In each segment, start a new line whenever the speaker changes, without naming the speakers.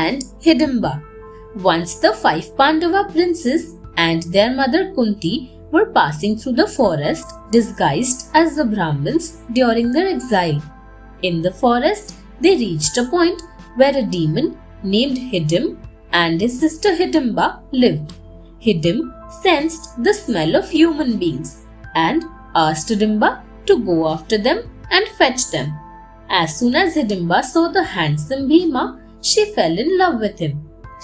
and Hidimba. Once the 5 Pandava princes and their mother Kunti were passing through the forest disguised as the Brahmins during their exile. In the forest, they reached a point where a demon named Hidim and his sister Hidimba lived. Hidim sensed the smell of human beings and asked Hidimba to go after them and fetch them. As soon as Hidimba saw the handsome Bhima, she fell in love with him.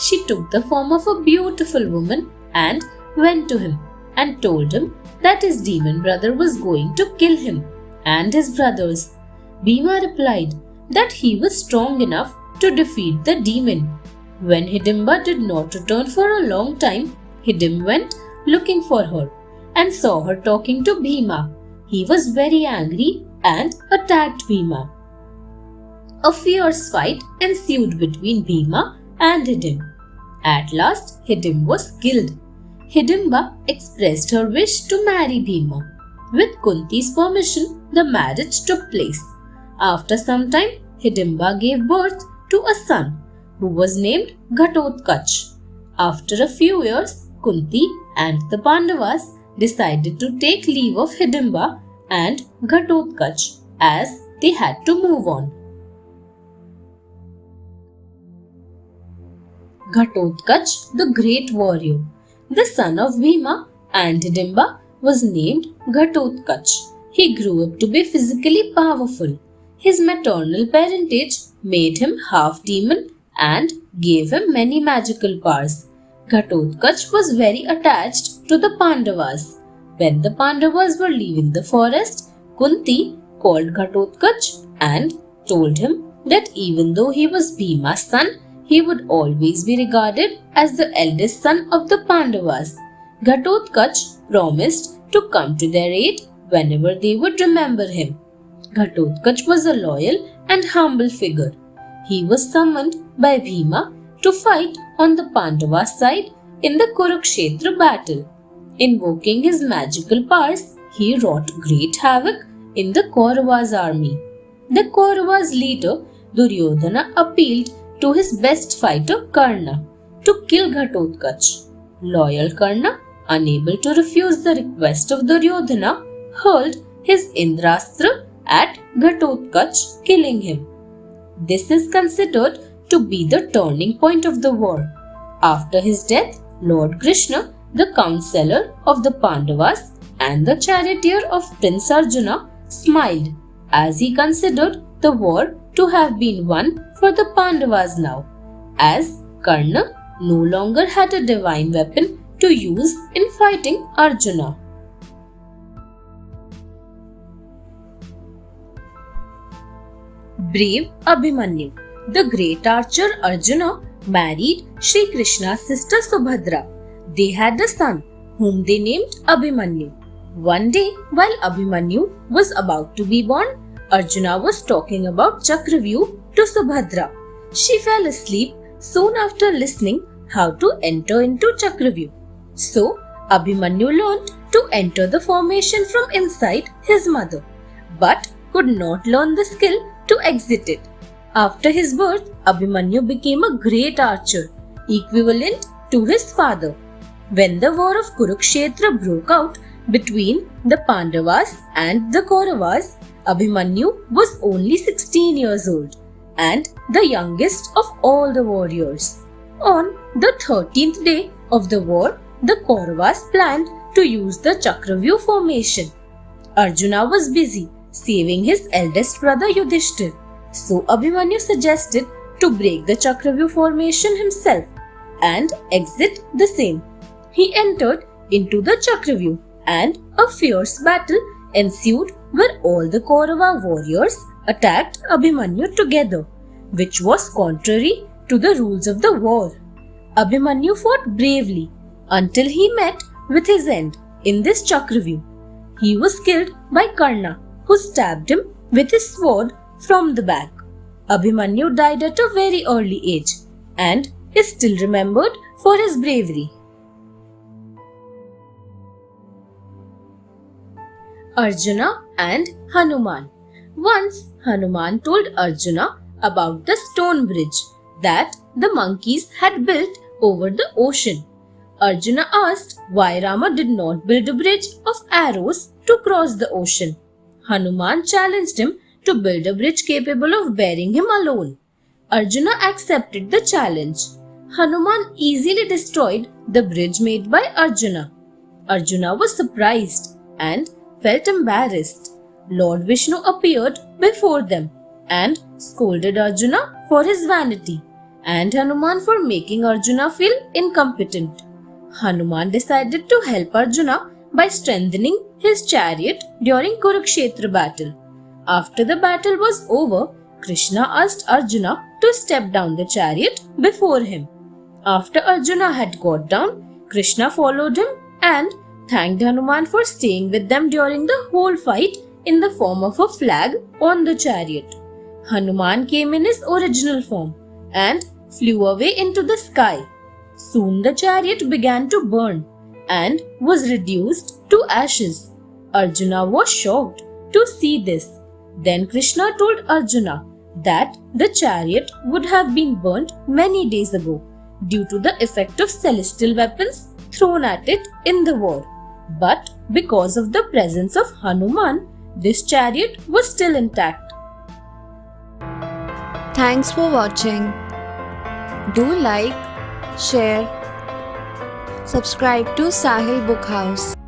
She took the form of a beautiful woman and went to him and told him that his demon brother was going to kill him and his brothers. Bhima replied that he was strong enough to defeat the demon. When Hidimba did not return for a long time, Hidim went looking for her and saw her talking to Bhima. He was very angry and attacked Bhima. A fierce fight ensued between Bhima and Hidim. At last, Hidim was killed. Hidimba expressed her wish to marry Bhima. With Kunti's permission, the marriage took place. After some time, Hidimba gave birth to a son who was named Ghatotkach. After a few years, Kunti and the Pandavas decided to take leave of Hidimba and Ghatotkach as they had to move on. Ghatotkach, the great warrior, the son of Bhima and Hidimba, was named Ghatotkach. He grew up to be physically powerful. His maternal parentage made him half demon and gave him many magical powers. Ghatotkach was very attached to the Pandavas. When the Pandavas were leaving the forest, Kunti called Ghatotkach and told him that even though he was Bhima's son, he would always be regarded as the eldest son of the Pandavas. Ghatotkach promised to come to their aid whenever they would remember him. Ghatotkach was a loyal and humble figure. He was summoned by Bhima to fight on the Pandava side in the Kurukshetra battle. Invoking his magical powers, he wrought great havoc in the Kauravas' army. The Kauravas' leader Duryodhana appealed to his best fighter Karna to kill Ghatotkach. Loyal Karna, unable to refuse the request of Duryodhana, hurled his Indrastra at Ghatotkach, killing him. This is considered to be the turning point of the war. After his death, Lord Krishna, the counselor of the Pandavas and the charioteer of Prince Arjuna, smiled as he considered the war to have been won for the Pandavas now, as Karna no longer had a divine weapon to use in fighting Arjuna. Brave Abhimanyu. The great archer Arjuna married Sri Krishna's sister Subhadra. They had a son whom they named Abhimanyu. One day, while Abhimanyu was about to be born, Arjuna was talking about Chakravyuh to Subhadra. She fell asleep soon after listening how to enter into Chakravyuh. So, Abhimanyu learned to enter the formation from inside his mother, but could not learn the skill to exit it. After his birth, Abhimanyu became a great archer, equivalent to his father. When the war of Kurukshetra broke out between the Pandavas and the Kauravas, Abhimanyu was only 16 years old and the youngest of all the warriors. On the 13th day of the war, the Kauravas planned to use the Chakravyuh formation. Arjuna was busy saving his eldest brother Yudhishthir, so Abhimanyu suggested to break the Chakravyuh formation himself and exit the same. He entered into the Chakravyuh and a fierce battle ensued where all the Kaurava warriors attacked Abhimanyu together, which was contrary to the rules of the war. Abhimanyu fought bravely until he met with his end in this Chakravyuh. He was killed by Karna, who stabbed him with his sword from the back. Abhimanyu died at a very early age and is still remembered for his bravery. Arjuna and Hanuman. Once Hanuman told Arjuna about the stone bridge that the monkeys had built over the ocean. Arjuna asked why Rama did not build a bridge of arrows to cross the ocean. Hanuman challenged him to build a bridge capable of bearing him alone. Arjuna accepted the challenge. Hanuman easily destroyed the bridge made by Arjuna. Arjuna was surprised and felt embarrassed. Lord Vishnu appeared before them and scolded Arjuna for his vanity and Hanuman for making Arjuna feel incompetent. Hanuman decided to help Arjuna by strengthening his chariot during Kurukshetra battle. After the battle was over, Krishna asked Arjuna to step down the chariot before him. After Arjuna had got down, Krishna followed him and thanked Hanuman for staying with them during the whole fight in the form of a flag on the chariot. Hanuman came in his original form and flew away into the sky. Soon the chariot began to burn and was reduced to ashes. Arjuna was shocked to see this. Then Krishna told Arjuna that the chariot would have been burnt many days ago due to the effect of celestial weapons thrown at it in the war. But because of the presence of Hanuman, this chariot was still intact.
Thanks for watching. Do like, share, subscribe to Sahil Book House.